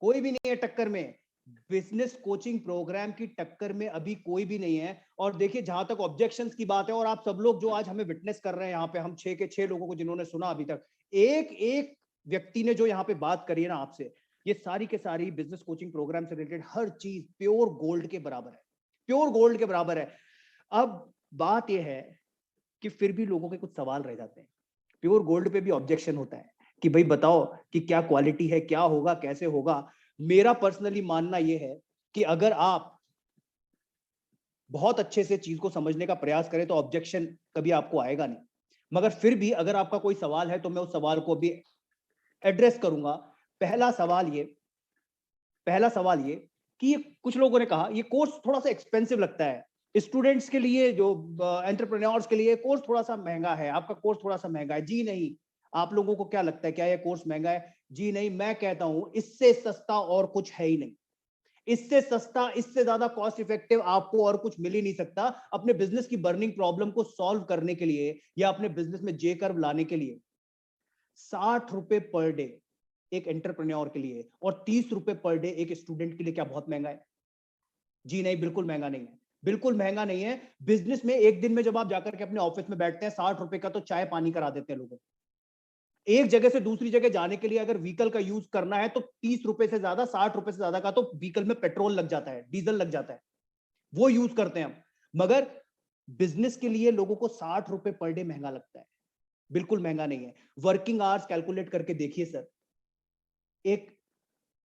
कोई भी नहीं है टक्कर में। बिजनेस कोचिंग प्रोग्राम की टक्कर में अभी कोई भी नहीं है। और देखिए, जहां तक ऑब्जेक्शंस की बात है, और आप सब लोग जो आज हमें विटनेस कर रहे हैं यहाँ पे, हम 6 के 6 लोगों को जिन्होंने सुना अभी तक, एक एक व्यक्ति ने जो यहाँ पे बात करी है ना आपसे, ये सारी के सारी बिजनेस कोचिंग प्रोग्राम से रिलेटेड हर चीज प्योर गोल्ड के बराबर है, प्योर गोल्ड के बराबर है। अब बात यह है कि फिर भी लोगों के कुछ सवाल रह जाते हैं। प्योर गोल्ड पे भी ऑब्जेक्शन होता है कि भाई बताओ कि क्या क्वालिटी है, क्या होगा, कैसे होगा। मेरा पर्सनली मानना यह है कि अगर आप बहुत अच्छे से चीज को समझने का प्रयास करें तो ऑब्जेक्शन कभी आपको आएगा नहीं। मगर फिर भी अगर आपका कोई सवाल है तो मैं उस सवाल को भी एड्रेस करूंगा। पहला सवाल ये कि कुछ लोगों ने कहा ये कोर्स थोड़ा सा एक्सपेंसिव लगता है स्टूडेंट्स के लिए, जो एंटरप्रेन्योर्स के लिए कोर्स थोड़ा सा महंगा है, आपका कोर्स थोड़ा सा महंगा है। जी नहीं। आप लोगों को क्या लगता है, क्या ये कोर्स महंगा है? जी नहीं। मैं कहता हूं इससे सस्ता और कुछ है ही नहीं। इससे सस्ता, इससे ज्यादा कॉस्ट इफेक्टिव आपको और कुछ मिल ही नहीं सकता अपने बिजनेस की बर्निंग प्रॉब्लम को सॉल्व करने के लिए या अपने बिजनेस में जे कर्व लाने के लिए। 60 रुपए पर डे एक एंटरप्रेन्योर के लिए और 30 रुपए पर डे एक स्टूडेंट के लिए क्या बहुत महंगा है? जी नहीं, बिल्कुल महंगा नहीं है। बिल्कुल महंगा नहीं है। बिजनेस में एक दिन में जब आप जाकर के अपने ऑफिस में बैठते हैं, 60 रुपए का तो चाय पानी करा देते हैं लोगों। एक जगह से दूसरी जगह जाने के लिए अगर व्हीकल का यूज करना है तो 30 रुपए से ज्यादा, 60 रुपए से ज्यादा का तो व्हीकल में पेट्रोल लग जाता है, डीजल लग जाता है, वो यूज करते हैं हम। मगर बिजनेस के लिए लोगों को 60 रुपए पर डे महंगा लगता है। बिल्कुल महंगा नहीं है। वर्किंग आवर्स कैलकुलेट करके देखिए सर। एक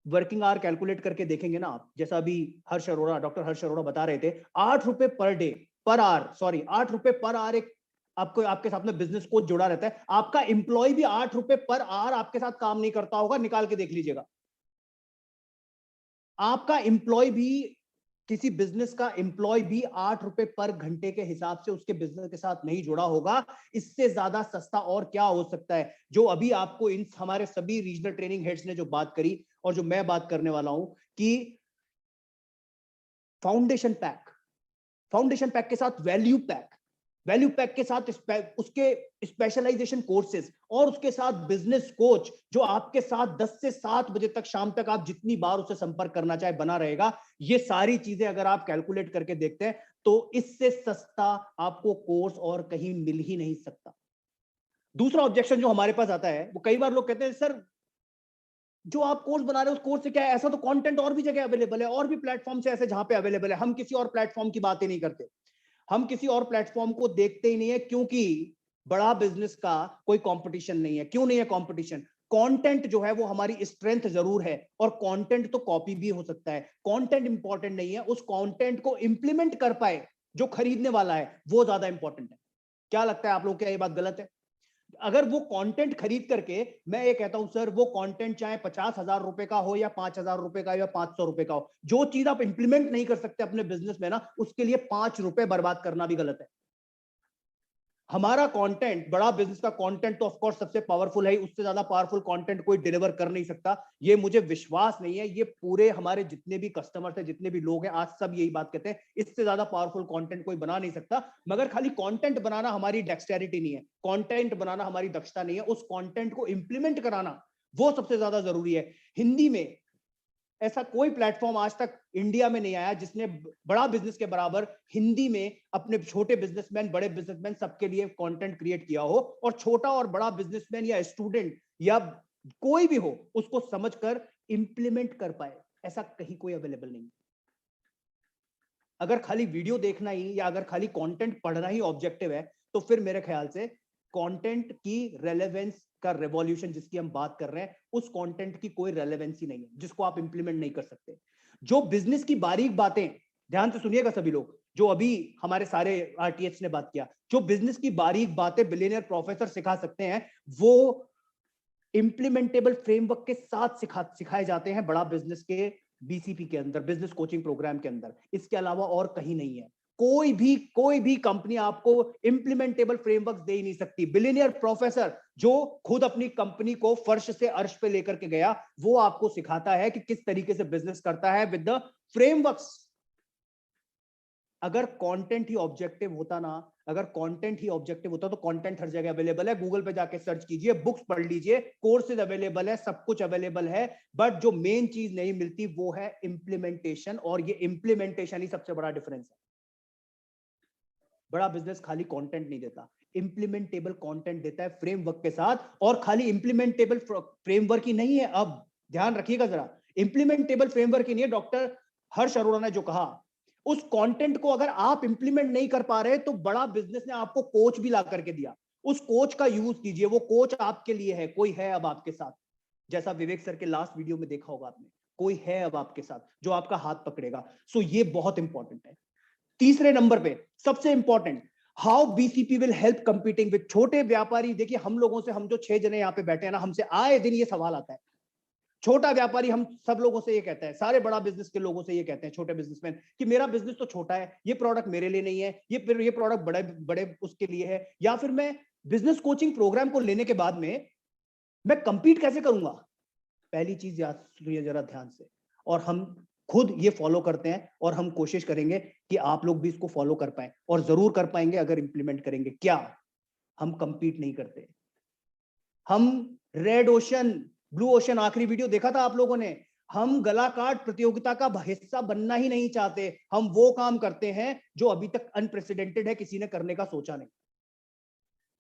वर्किंग आवर कैलकुलेट करके देखेंगे ना आप, जैसा अभी डॉक्टर हर्ष अरोड़ा बता रहे थे, 8 रुपए per day, per hour, sorry 8 रुपए पर आवर एक आपको आपके साथ में बिजनेस कोच जुड़ा रहता है। आपका एम्प्लॉय भी 8 रुपए पर आवर आपके साथ काम नहीं करता होगा, निकाल के देख लीजिएगा। आपका एम्प्लॉय भी, किसी बिजनेस का एम्प्लॉय भी 8 रुपए पर घंटे के हिसाब से उसके बिजनेस के साथ नहीं जुड़ा होगा। इससे ज्यादा सस्ता और क्या हो सकता है? जो अभी आपको इन हमारे सभी रीजनल ट्रेनिंग हेड्स ने जो बात करी और जो मैं बात करने वाला हूं कि फाउंडेशन पैक, फाउंडेशन पैक के साथ वैल्यू पैक, वैल्यू पैक के साथ उसके स्पेशलाइजेशन कोर्सेज और उसके साथ बिजनेस कोच जो आपके साथ 10 से 7 बजे तक, शाम तक आप जितनी बार उसे संपर्क करना चाहे बना रहेगा। ये सारी चीजें अगर आप कैलकुलेट करके देखते हैं तो इससे सस्ता आपको कोर्स और कहीं मिल ही नहीं सकता। दूसरा ऑब्जेक्शन जो हमारे पास आता है, वो कई बार लोग कहते हैं सर जो आप कोर्स बना रहे हो उस कोर्स से क्या है, ऐसा तो कंटेंट और भी जगह अवेलेबल है, और भी प्लेटफॉर्म से ऐसे जहां पे अवेलेबल है। हम किसी और प्लेटफॉर्म की बात ही नहीं करते, हम किसी और प्लेटफॉर्म को देखते ही नहीं है, क्योंकि बड़ा बिजनेस का कोई कंपटीशन नहीं है। क्यों नहीं है कंपटीशन? कंटेंट जो है वो हमारी स्ट्रेंथ जरूर है, और कंटेंट तो कॉपी भी हो सकता है। कंटेंट इंपॉर्टेंट नहीं है, उस कंटेंट को इंप्लीमेंट कर पाए जो खरीदने वाला है वो ज्यादा इंपॉर्टेंट है। क्या लगता है आप लोग, क्या ये बात गलत है? अगर वो कंटेंट खरीद करके, मैं ये कहता हूं सर, वो कंटेंट चाहे 50,000 रुपए का हो या 5,000 रुपए का या 500 रुपए का हो, जो चीज आप इंप्लीमेंट नहीं कर सकते अपने बिजनेस में ना, उसके लिए 5 रुपए बर्बाद करना भी गलत है। हमारा कंटेंट, बड़ा बिजनेस का कंटेंट तो ऑफ कोर्स सबसे पावरफुल है, उससे ज्यादा पावरफुल कंटेंट कोई डिलीवर कर नहीं सकता। ये मुझे विश्वास नहीं है, ये पूरे हमारे जितने भी कस्टमर्स हैं, जितने भी लोग हैं, आज सब यही बात कहते हैं, इससे ज्यादा पावरफुल कंटेंट कोई बना नहीं सकता। मगर खाली कंटेंट बनाना हमारी डेक्सटेरिटी नहीं है, कंटेंट बनाना हमारी दक्षता नहीं है, उस कंटेंट को इंप्लीमेंट कराना वो सबसे ज्यादा जरूरी है। हिंदी में ऐसा कोई प्लेटफॉर्म आज तक इंडिया में नहीं आया जिसने बड़ा बिजनेस के बराबर हिंदी में अपने छोटे बिजनेसमैन, बड़े बिजनेसमैन, सबके लिए कंटेंट क्रिएट किया हो, और छोटा और बड़ा बिजनेसमैन या स्टूडेंट या कोई भी हो उसको समझकर इंप्लीमेंट कर पाए, ऐसा कहीं कोई अवेलेबल नहीं। अगर खाली वीडियो देखना ही या अगर खाली कंटेंट पढ़ना ही ऑब्जेक्टिव है तो फिर मेरे ख्याल से कंटेंट की रेलेवेंस का रेवोल्यूशन जिसकी हम बात कर रहे हैं, उस कंटेंट की कोई रेलेवेंस ही नहीं है जिसको आप इंप्लीमेंट नहीं कर सकते। जो बिजनेस की बारीक बातें, ध्यान से सुनिएगा सभी लोग, जो अभी हमारे सारे आरटीएच ने बात किया, जो बिजनेस की बारीक बातें बिलियनियर प्रोफेसर सिखा सकते हैं, वो इंप्लीमेंटेबल फ्रेमवर्क के साथ सिखाए जाते हैं बड़ा बिजनेस के बीसीपी के अंदर, बिजनेस कोचिंग प्रोग्राम के अंदर। इसके अलावा और कहीं नहीं है। कोई भी कंपनी आपको इंप्लीमेंटेबल फ्रेमवर्क दे ही नहीं सकती। बिलियनियर प्रोफेसर जो खुद अपनी कंपनी को फर्श से अर्श पे लेकर के गया, वो आपको सिखाता है कि किस तरीके से बिजनेस करता है विद द फ्रेमवर्क्स। अगर कंटेंट ही ऑब्जेक्टिव होता ना, अगर कंटेंट ही ऑब्जेक्टिव होता तो कंटेंट हर जगह अवेलेबल है, गूगल पे जाके सर्च कीजिए, बुक्स पढ़ लीजिए, कोर्सेज अवेलेबल है, सब कुछ अवेलेबल है, बट जो मेन चीज नहीं मिलती वो है इंप्लीमेंटेशन, और ये इंप्लीमेंटेशन ही सबसे बड़ा डिफरेंस है। बड़ा बिजनेस खाली कंटेंट नहीं देता, इंप्लीमेंटेबल कंटेंट देता है फ्रेमवर्क के साथ, और खाली इंप्लीमेंटेबल फ्रेमवर्क ही नहीं है, अब ध्यान रखिएगा जरा, इंप्लीमेंटेबल फ्रेमवर्क ही नहीं है, डॉक्टर हर्ष अरोड़ा ने जो कहा, उस कंटेंट को अगर आप इंप्लीमेंट नहीं कर पा रहे तो बड़ा बिजनेस ने आपको कोच भी ला करके दिया, उस कोच का यूज कीजिए, वो कोच आपके लिए है, कोई है अब आपके साथ, जैसा विवेक सर के लास्ट वीडियो में देखा होगा आपने, कोई है अब आपके साथ जो आपका हाथ पकड़ेगा। सो ये बहुत इंपॉर्टेंट है। तीसरे नंबर पे सबसे important, how BCP will help competing with छोटे व्यापारी। देखिए हम लोगों से, हम जो 6 जने यहाँ पे बैठे हैं ना, हमसे आए दिन ये सवाल आता है, छोटा व्यापारी हम सब लोगों से ये कहता है, सारे बड़ा बिजनेस के लोगों से ये कहते हैं, छोटे बिजनेसमैन, कि मेरा बिजनेस तो छोटा है, ये प्रोडक्ट मेरे लिए नहीं है, ये प्रोडक्ट बड़े बड़े उसके लिए है, या फिर मैं बिजनेस कोचिंग प्रोग्राम को लेने के बाद में मैं कंपीट कैसे करूंगा। पहली चीज याद सुनिए जरा ध्यान से, और हम खुद ये फॉलो करते हैं, और हम कोशिश करेंगे कि आप लोग भी इसको फॉलो कर पाए, और जरूर कर पाएंगे अगर इंप्लीमेंट करेंगे। क्या? हम कंपीट नहीं करते, हम रेड ओशन, ब्लू ओशन, आखिरी वीडियो देखा था आप लोगों ने, हम गला काट प्रतियोगिता का हिस्सा बनना ही नहीं चाहते, हम वो काम करते हैं जो अभी तक अनप्रेसिडेंटेड है, किसी ने करने का सोचा नहीं।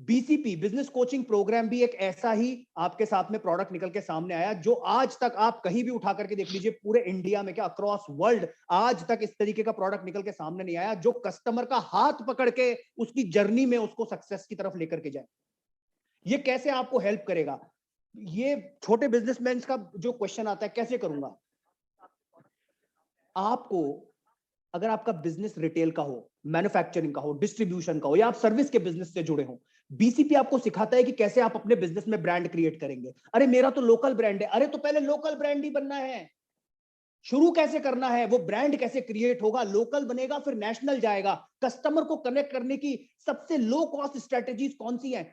बीसीपी बिजनेस कोचिंग प्रोग्राम भी एक ऐसा ही आपके साथ में प्रोडक्ट निकल के सामने आया, जो आज तक आप कहीं भी उठा करके देख लीजिए, पूरे इंडिया में क्या अक्रॉस वर्ल्ड आज तक इस तरीके का प्रोडक्ट निकल के सामने नहीं आया, जो कस्टमर का हाथ पकड़ के उसकी जर्नी में उसको सक्सेस की तरफ लेकर के जाए। ये कैसे आपको हेल्प करेगा? ये छोटे बिजनेसमैन का जो क्वेश्चन आता है, कैसे करूंगा? आपको, अगर आपका बिजनेस रिटेल का हो, मैन्युफैक्चरिंग का हो, डिस्ट्रीब्यूशन का हो, या आप सर्विस के बिजनेस से जुड़े हो, बीसीपी आपको सिखाता है कि कैसे आप अपने बिजनेस में ब्रांड क्रिएट करेंगे। अरे मेरा तो लोकल ब्रांड है, अरे तो पहले लोकल ब्रांड ही बनना है, शुरू कैसे करना है, वो ब्रांड कैसे क्रिएट होगा, लोकल बनेगा फिर नेशनल जाएगा, कस्टमर को कनेक्ट करने की सबसे लो कॉस्ट स्ट्रेटेजीज कौन सी हैं?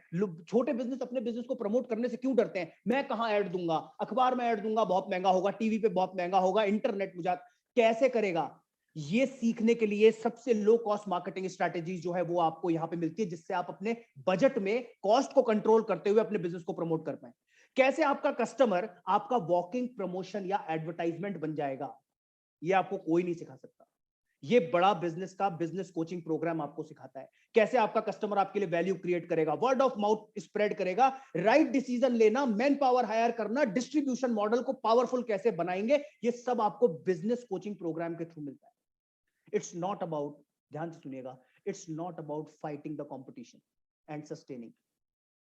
छोटे बिजनेस अपने बिजनेस को प्रमोट करने से क्यों डरते हैं? मैं कहां ऐड दूंगा, अखबार में ऐड दूंगा बहुत महंगा होगा, टीवी पे बहुत महंगा होगा, इंटरनेट मुझे कैसे करेगा? ये सीखने के लिए सबसे लो कॉस्ट मार्केटिंग स्ट्रेटेजीज जो है वो आपको यहां पे मिलती है, जिससे आप अपने बजट में कॉस्ट को कंट्रोल करते हुए अपने बिजनेस को प्रमोट कर पाए। कैसे आपका कस्टमर आपका वॉकिंग प्रमोशन या एडवर्टाइजमेंट बन जाएगा, ये आपको कोई नहीं सिखा सकता। ये बड़ा बिजनेस का बिजनेस कोचिंग प्रोग्राम आपको सिखाता है कैसे आपका कस्टमर आपके लिए वैल्यू क्रिएट करेगा, वर्ड ऑफ माउथ स्प्रेड करेगा, राइट डिसीजन लेना, मैन पावर हायर करना, डिस्ट्रीब्यूशन मॉडल को पावरफुल कैसे बनाएंगे, ये सब आपको बिजनेस कोचिंग प्रोग्राम के थ्रू मिलता है। इट्स नॉट अबाउट, ध्यान से सुनिएगा, it's not about fighting the competition and sustaining,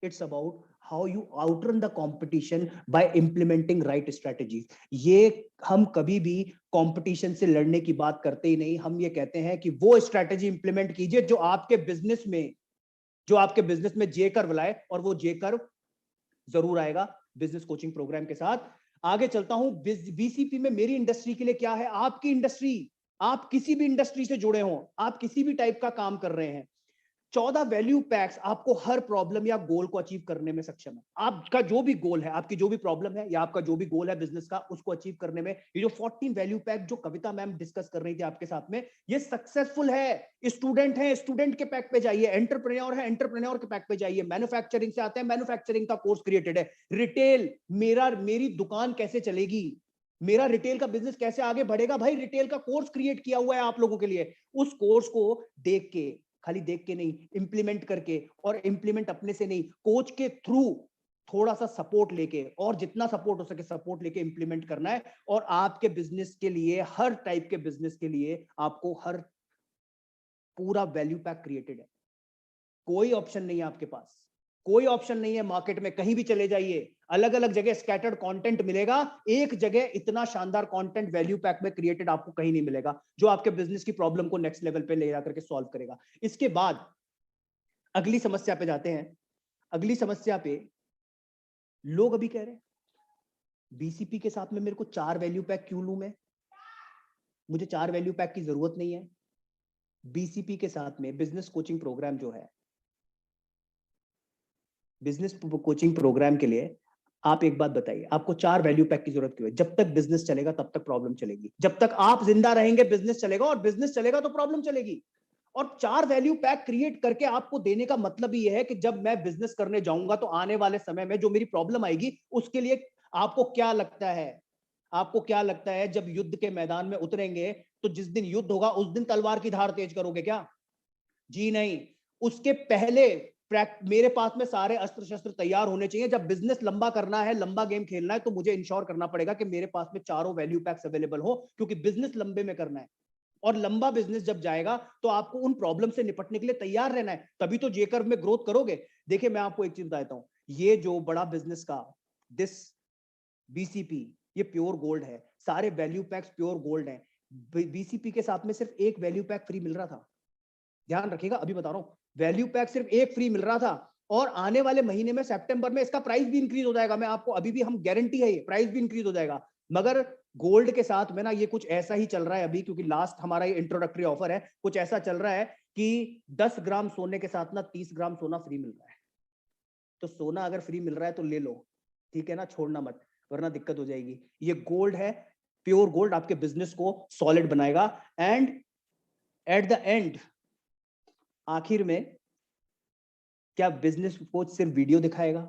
it's about how you outrun the competition by implementing right strategies। ये हम कभी भी कंपटीशन से लड़ने की बात करते ही नहीं, हम ये कहते हैं कि वो स्ट्रैटेजी इंप्लीमेंट कीजिए जो आपके बिजनेस में जे कर्व लाए, और वो जे कर्व जरूर आएगा बिजनेस कोचिंग प्रोग्राम के साथ। आगे चलता हूं, बीसीपी में मेरी इंडस्ट्री के लिए क्या है, आपकी इंडस्ट्री, आप किसी भी इंडस्ट्री से जुड़े हो, आप किसी भी टाइप का काम कर रहे हैं, 14 वैल्यू पैक्स आपको हर प्रॉब्लम या गोल को अचीव करने में सक्षम है। आपका जो भी गोल है, आपकी जो भी प्रॉब्लम है, या आपका जो भी गोल है बिजनेस का, उसको अचीव करने में ये जो 14 वैल्यू पैक जो कविता मैम डिस्कस कर रही थी आपके साथ में, ये सक्सेसफुल है। स्टूडेंट है, स्टूडेंट के पैक पे जाइए, एंटरप्रेन्योर है, एंटरप्रेन्योर के पैक पे जाइए, मैन्युफैक्चरिंग से आते हैं, मैन्युफैक्चरिंग का कोर्स क्रिएटेड है, रिटेल, मेरी दुकान कैसे चलेगी, मेरा रिटेल का बिजनेस कैसे आगे बढ़ेगा, भाई रिटेल का कोर्स क्रिएट किया हुआ है आप लोगों के लिए। उस कोर्स को देख के, खाली देख के नहीं, इंप्लीमेंट करके, और इंप्लीमेंट अपने से नहीं, कोच के थ्रू थोड़ा सा सपोर्ट लेके, और जितना सपोर्ट हो सके सपोर्ट लेके इंप्लीमेंट करना है। और आपके बिजनेस के लिए, हर टाइप के बिजनेस के लिए आपको हर पूरा वैल्यू पैक क्रिएटेड है, कोई ऑप्शन नहीं है आपके पास, कोई ऑप्शन नहीं है। मार्केट में कहीं भी चले जाइए, अलग अलग जगह स्कैटर्ड कंटेंट मिलेगा, एक जगह इतना शानदार कंटेंट वैल्यू पैक में क्रिएटेड आपको कहीं नहीं मिलेगा, जो आपके बिजनेस की प्रॉब्लम को नेक्स्ट लेवल पे ले जाकर के सॉल्व करेगा। इसके बाद अगली समस्या पे जाते हैं। अगली समस्या पे लोग अभी कह रहे हैं बीसीपी के साथ में मेरे को 4 वैल्यू पैक क्यों लूं, मैं, मुझे 4 वैल्यू पैक की जरूरत नहीं है। बीसीपी के साथ में बिजनेस कोचिंग प्रोग्राम जो है, बिजनेस कोचिंग प्रोग्राम के लिए आप एक बात बताइए, आपको 4 वैल्यू पैक की जरूरत क्यों है? जब तक बिजनेस चलेगा तब तक प्रॉब्लम चलेगी, जब तक आप जिंदा रहेंगे बिजनेस चलेगा, और बिजनेस चलेगा तो प्रॉब्लम चलेगी। और 4 वैल्यू पैक क्रिएट करके आपको देने का मतलब ही है कि जब मैं बिजनेस करने जाऊंगा तो आने वाले समय में जो मेरी प्रॉब्लम आएगी उसके लिए आपको क्या लगता है, आपको क्या लगता है जब युद्ध के मैदान में उतरेंगे तो जिस दिन युद्ध होगा उस दिन तलवार की धार तेज करोगे क्या? जी नहीं। उसके पहले मेरे पास में सारे अस्त्र शस्त्र तैयार होने चाहिए। जब बिजनेस लंबा करना है, लंबा गेम खेलना है, तो मुझे इंश्योर करना पड़ेगा कि मेरे पास में चारों वैल्यू पैक्स अवेलेबल हो, क्योंकि बिजनेस लंबे में करना है। और लंबा बिजनेस जब जाएगा तो आपको उन प्रॉब्लम से निपटने के लिए तैयार रहना है, तभी तो जे कर्व में ग्रोथ करोगे। देखिए मैं आपको एक चीज बताता हूं, ये जो बड़ा बिजनेस का दिस बीसीपी, ये प्योर गोल्ड है, सारे वैल्यू पैक्स प्योर गोल्ड है। बीसीपी के साथ में सिर्फ एक वैल्यू पैक फ्री मिल रहा था, ध्यान रखिएगा, अभी बता रहा हूं, वैल्यू पैक सिर्फ एक फ्री मिल रहा था। और आने वाले महीने में सितंबर में इसका प्राइस भी इंक्रीज हो जाएगा। मैं आपको अभी भी, हम गारंटी है, ये प्राइस भी इंक्रीज हो जाएगा। मगर गोल्ड के साथ में ना ये कुछ ऐसा ही चल रहा है अभी, क्योंकि लास्ट हमारा ये इंट्रोडक्टरी ऑफर है, कुछ ऐसा चल रहा है कि 10 ग्राम सोने के साथ ना 30 ग्राम सोना फ्री मिल रहा है। तो सोना अगर फ्री मिल रहा है तो ले लो, ठीक है ना, छोड़ना मत, वरना दिक्कत हो जाएगी। ये गोल्ड है, प्योर गोल्ड, आपके बिजनेस को सॉलिड बनाएगा। एंड एट द एंड, आखिर में, क्या बिजनेस कोच सिर्फ वीडियो दिखाएगा?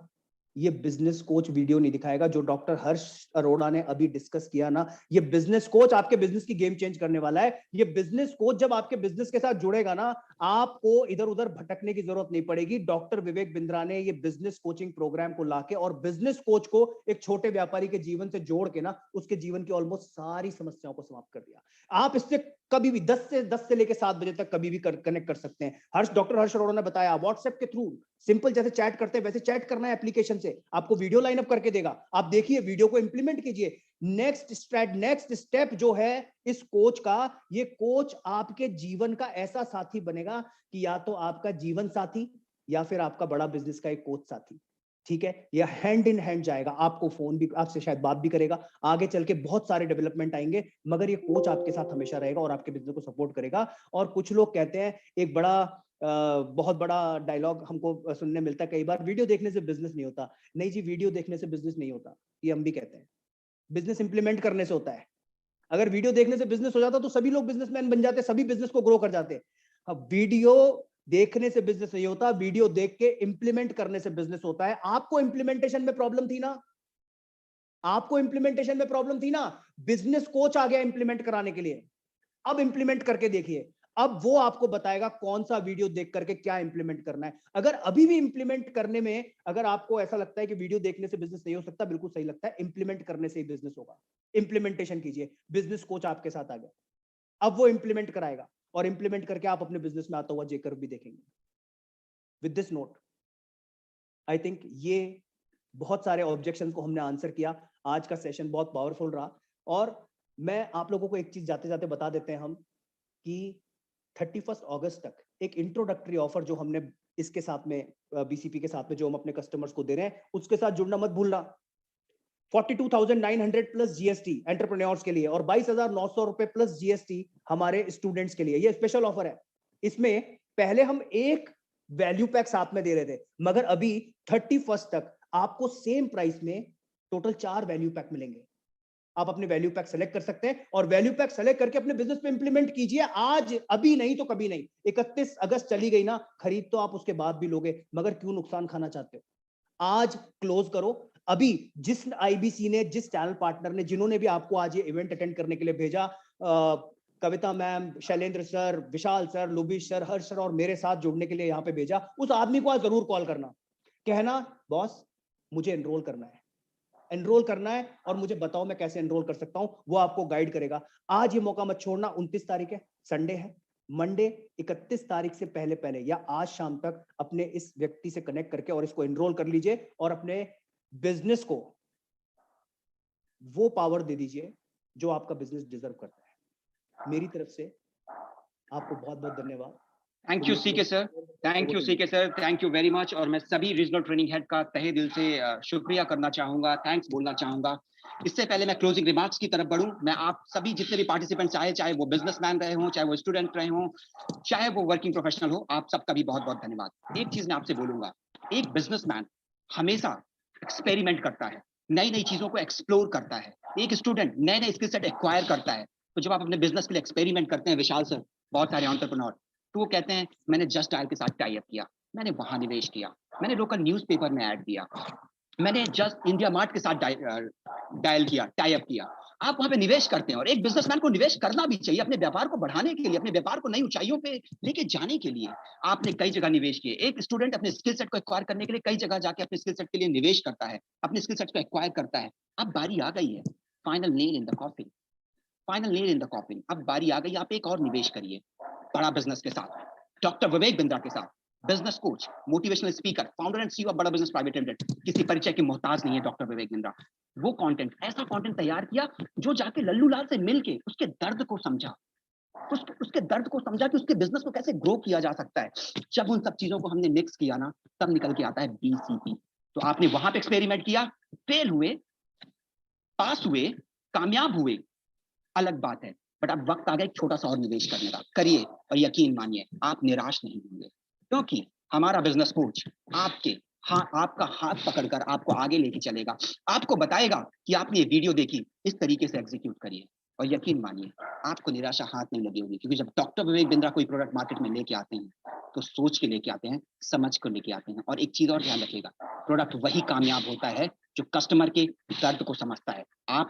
ये बिजनेस कोच वीडियो नहीं दिखाएगा। जो डॉक्टर हर्ष अरोड़ा ने अभी डिस्कस किया ना, ये बिजनेस कोच आपके बिजनेस की गेम चेंज करने वाला है। ये बिजनेस कोच जब आपके बिजनेस के साथ जुड़ेगा ना, आपको इधर उधर भटकने की जरूरत नहीं पड़ेगी। डॉक्टर विवेक बिंद्रा ने ये बिजनेस कोचिंग प्रोग्राम को लाके और बिजनेस कोच को एक छोटे व्यापारी के जीवन से जोड़ के ना, उसके जीवन की ऑलमोस्ट सारी समस्याओं को समाप्त कर दिया। आप इससे कभी भी 10 से लेकर 7 बजे तक कभी भी कनेक्ट कर सकते हैं। डॉक्टर हर्ष अरोड़ा ने बताया, व्हाट्सएप के थ्रू सिंपल जैसे चैट करते हैं वैसे चैट करना है एप्लीकेशन से, आपको वीडियो लाइनअप करके देगा, आप देखिए, वीडियो को इंप्लीमेंट कीजिए। नेक्स्ट स्टेप जो है इस कोच का, ये कोच आपके जीवन का ऐसा साथी बनेगा कि या तो आपका जीवन साथी या फिर आपका बड़ा बिजनेस का एक कोच साथी, ठीक है। यह हैंड इन हैंड जाएगा, आपको फोन भी, आपसे शायद बात भी करेगा, आगे चल के बहुत सारे डेवलपमेंट आएंगे, मगर ये कोच आपके साथ हमेशा रहेगा और आपके बिजनेस को सपोर्ट करेगा। और कुछ लोग कहते हैं, एक बहुत बड़ा डायलॉग हमको सुनने मिलता है कई बार, वीडियो देखने से बिजनेस नहीं होता। नहीं जी, वीडियो देखने से बिजनेस नहीं होता, ये हम भी कहते हैं, बिजनेस इंप्लीमेंट करने से होता है। अगर वीडियो देखने से बिजनेस हो जाता तो सभी लोग बिजनेसमैन बन जाते, सभी बिजनेस को ग्रो कर जाते। अब वीडियो देखने से बिजनेस नहीं होता, वीडियो देख के इंप्लीमेंट करने से बिजनेस होता है। आपको इंप्लीमेंटेशन में प्रॉब्लम थी ना, आपको इंप्लीमेंटेशन में प्रॉब्लम थी ना, बिजनेस कोच आ गया इंप्लीमेंट कराने के लिए। अब इंप्लीमेंट करके देखिए, अब वो आपको बताएगा कौन सा वीडियो देख करके क्या इंप्लीमेंट करना है। अगर अभी भी इंप्लीमेंट करने में, अगर आपको ऐसा लगता है कि वीडियो देखने से बिजनेस नहीं हो सकता, बिल्कुल सही लगता है, इंप्लीमेंट करने से ही बिजनेस होगा। इंप्लीमेंटेशन कीजिए, बिजनेस कोच आपके साथ आ गया, अब वो इंप्लीमेंट कराएगा और इंप्लीमेंट करके आप अपने बिजनेस में आता हुआ जेकर भी देखेंगे। With this note, I think ये बहुत सारे ऑब्जेक्शन को हमने आंसर किया। आज का सेशन बहुत पावरफुल रहा। और मैं आप लोगों को एक चीज जाते जाते बता देते हैं हम, कि 31 अगस्त तक एक इंट्रोडक्टरी ऑफर जो हमने इसके साथ में, बीसीपी के साथ में जो हम अपने कस्टमर्स को दे रहे हैं, उसके साथ जुड़ना मत भूलना। 42,900 प्लस जीएसटी एंटरप्रेन्योर्स के लिए और 22,900 रुपए प्लस जीएसटी हमारे स्टूडेंट्स के लिए, ये स्पेशल ऑफर है। इसमें पहले हम एक वैल्यू पैक साथ में दे रहे थे, मगर अभी 31 तक आपको सेम प्राइस में टोटल 4 वैल्यू पैक मिलेंगे। आप अपने वैल्यू पैक सेलेक्ट कर सकते हैं और वैल्यू पैक सेलेक्ट करके अपने बिजनेस पे इंप्लीमेंट कीजिए आज, अभी नहीं तो कभी नहीं। 31 अगस्त चली गई ना, खरीद तो आप उसके बाद भी लोगे, मगर क्यों नुकसान खाना चाहते हो? आज क्लोज करो। अभी जिस आईबीसी ने, जिस चैनल पार्टनर ने, जिन्होंने भी आपको आज ये इवेंट अटेंड करने के लिए भेजा, कविता मैम, शैलेंद्र सर, विशाल सर, लुबिश सर, हर्ष सर और मेरे साथ जुड़ने के लिए यहाँ पे भेजा, उस आदमी को आज जरूर कॉल करना, कहना बॉस मुझे एनरोल करना है, एनरोल करना है और मुझे बताओ मैं कैसे एनरोल कर सकता हूं, वो आपको गाइड करेगा। आज ये मौका मत छोड़ना। 29 तारीख है, संडे है, मंडे 31 तारीख से पहले पहले या आज शाम तक अपने इस व्यक्ति से कनेक्ट करके और इसको एनरोल कर लीजिए और अपने बिजनेस को वो पावर दे दीजिए जो आपका बिजनेस डिजर्व करता है। मेरी तरफ से आपको बहुत बहुत धन्यवाद। Thank you CK sir, thank you CK sir, thank you very much. और मैं सभी रीजनल ट्रेनिंग हेड का तहे दिल से शुक्रिया करना चाहूंगा, थैंक्स बोलना चाहूंगा। इससे पहले मैं क्लोजिंग रिमार्क्स की तरफ बढ़ूं, मैं आप सभी जितने भी पार्टिसिपेंट, चाहे वो बिजनेसमैन रहे हों, चाहे वो स्टूडेंट रहे हों, चाहे वो वर्किंग प्रोफेशनल हो, आप सबका भी बहुत बहुत धन्यवाद। एक चीज मैं आपसे बोलूंगा, एक बिजनेसमैन हमेशा एक्सपेरिमेंट करता है, नई नई चीजों को एक्सप्लोर करता है। एक स्टूडेंट नए नए स्किल सेट एक्वायर करता है। तो जब आप अपने बिजनेस के लिए एक्सपेरिमेंट करते हैं, विशाल सर, बहुत सारे एंटरप्रेन्योर, तो वो कहते हैं मैंने जस्ट डायल के साथ टाई अप किया, मैंने वहां निवेश किया, मैंने लोकल न्यूज़पेपर में ऐड दिया, मैंने जस्ट इंडिया मार्ट के साथ डायल किया, टाई अप किया। आप वहां पे निवेश करते हैं और एक बिजनेसमैन को निवेश करना भी चाहिए अपने व्यापार को बढ़ाने के लिए, अपने व्यापार को नई ऊंचाइयों पे लेके जाने के लिए। आपने कई जगह निवेश किए। एक स्टूडेंट अपने स्किल सेट को एक्वायर करने के लिए कई जगह जाके अपने स्किल सेट के लिए निवेश करता है, अपने स्किल सेट को एक्वायर करता है। अब बारी आ गई है, final nail in the coffin, final nail in the coffin. अब बारी आ गई, आप एक और निवेश करिए बड़ा बिजनेस के साथ, डॉक्टर विवेक बिंद्रा के साथ, business coach, motivational speaker, founder and CEO of बड़ा बिजनेस प्राइवेट लिमिटेड। किसी परिचय के मोहताज नहीं है डॉक्टर विवेक बिंद्रा। वो कंटेंट, ऐसा कंटेंट तैयार किया जो जाके लल्लू लाल से मिलके उसके दर्द को समझा, उसके दर्द को समझा कि उसके बिजनेस को कैसे ग्रो किया जा सकता है। जब उन सब चीजों को हमने मिक्स किया ना, तब निकल के आता है बीसीपी। तो आपने वहां पे एक्सपेरिमेंट किया, फेल हुए, पास हुए, कामयाब हुए, अलग बात है। बट अब वक्त आ गया एक छोटा सा और निवेश करने का, करिए और यकीन मानिए आप निराश नहीं होंगे, क्योंकि हमारा बिजनेस कोच आपके आपका हाथ पकड़कर आपको आगे लेके चलेगा, आपको बताएगा कि आपने ये वीडियो देखी, इस तरीके से एग्जीक्यूट करिए और यकीन मानिए आपको निराशा हाथ नहीं लगी होगी। क्योंकि जब डॉक्टर विवेक बिंद्रा कोई प्रोडक्ट मार्केट में लेके आते हैं तो सोच के लेके आते हैं, समझ कर लेके आते हैं। और एक चीज और ध्यान रखिएगा, प्रोडक्ट वही कामयाब होता है जो कस्टमर के दर्द को समझता है। आप